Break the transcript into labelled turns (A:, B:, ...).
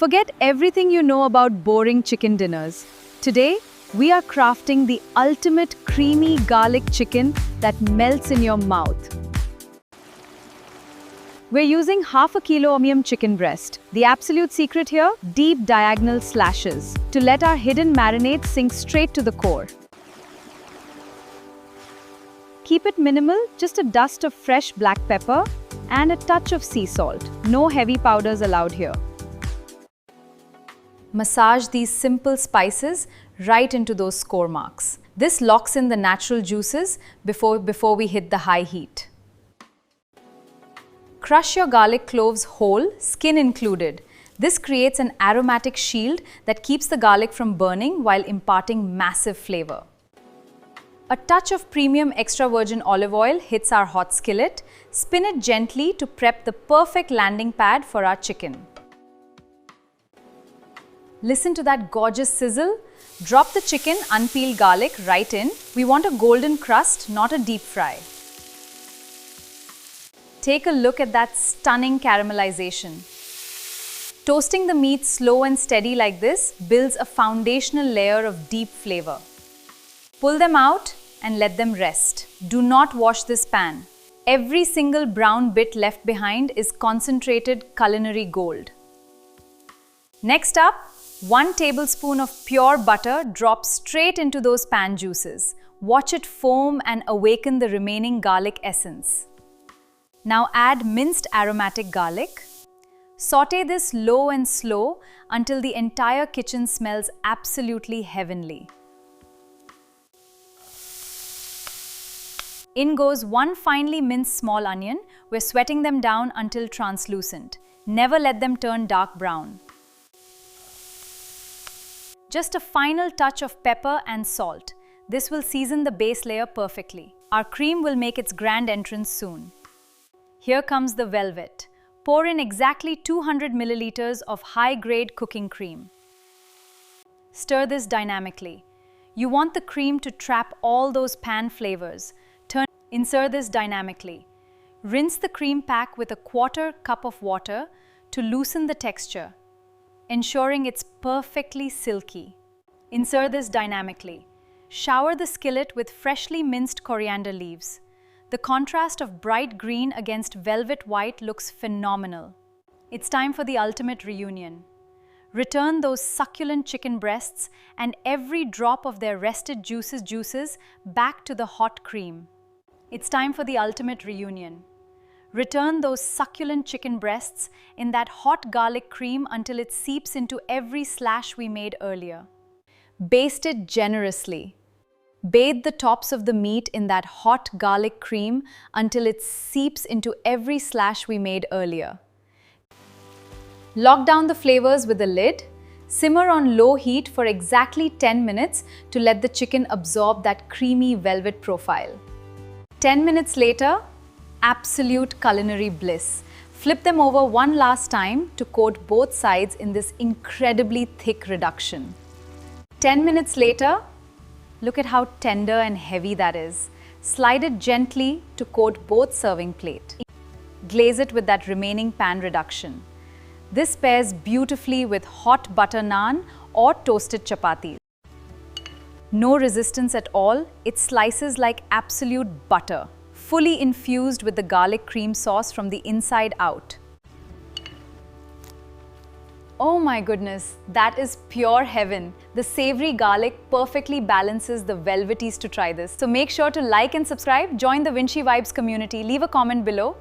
A: Forget everything you know about boring chicken dinners. Today, we are crafting the ultimate creamy garlic chicken that melts in your mouth. We're using half a kilo premium chicken breast. The absolute secret here? Deep diagonal slashes to let our hidden marinade sink straight to the core. Keep it minimal, just a dust of fresh black pepper and a touch of sea salt. No heavy powders allowed here. Massage these simple spices right into those score marks. This locks in the natural juices before we hit the high heat. Crush your garlic cloves whole, skin included. This creates an aromatic shield that keeps the garlic from burning while imparting massive flavor. A touch of premium extra virgin olive oil hits our hot skillet. Spin it gently to prep the perfect landing pad for our chicken. Listen to that gorgeous sizzle. Drop the chicken, unpeeled garlic right in. We want a golden crust, not a deep fry. Take a look at that stunning caramelization. Toasting the meat slow and steady like this builds a foundational layer of deep flavor. Pull them out and let them rest. Do not wash this pan. Every single brown bit left behind is concentrated culinary gold. Next up, 1 tablespoon of pure butter drops straight into those pan juices. Watch it foam and awaken the remaining garlic essence. Now add minced aromatic garlic. Saute this low and slow until the entire kitchen smells absolutely heavenly. In goes 1 finely minced small onion. We're sweating them down until translucent. Never let them turn dark brown. Just a final touch of pepper and salt. This will season the base layer perfectly. Our cream will make its grand entrance soon. Here comes the velvet. Pour in exactly 200 milliliters of high-grade cooking cream. Stir this dynamically. You want the cream to trap all those pan flavors. Insert this dynamically. Rinse the cream pack with a 1/4 cup of water to loosen the texture, ensuring it's perfectly silky. Insert this dynamically. Shower the skillet with freshly minced coriander leaves. The contrast of bright green against velvet white looks phenomenal. It's time for the ultimate reunion. Return those succulent chicken breasts and every drop of their rested juices back to the hot cream. It's time for the ultimate reunion. Return those succulent chicken breasts in that hot garlic cream until it seeps into every slash we made earlier. Baste it generously. Bathe the tops of the meat in that hot garlic cream until it seeps into every slash we made earlier. Lock down the flavors with a lid. Simmer on low heat for exactly 10 minutes to let the chicken absorb that creamy velvet profile. 10 minutes later, absolute culinary bliss. Flip them over one last time to coat both sides in this incredibly thick reduction. 10 minutes later, look at how tender and heavy that is. Slide it gently to coat both serving plate. Glaze it with that remaining pan reduction. This pairs beautifully with hot butter naan or toasted chapati. No resistance at all, it slices like absolute butter, fully infused with the garlic cream sauce from the inside out. Oh my goodness, that is pure heaven. The savory garlic perfectly balances the velveties to try this. So make sure to like and subscribe, join the Vinshi Vibes community, leave a comment below.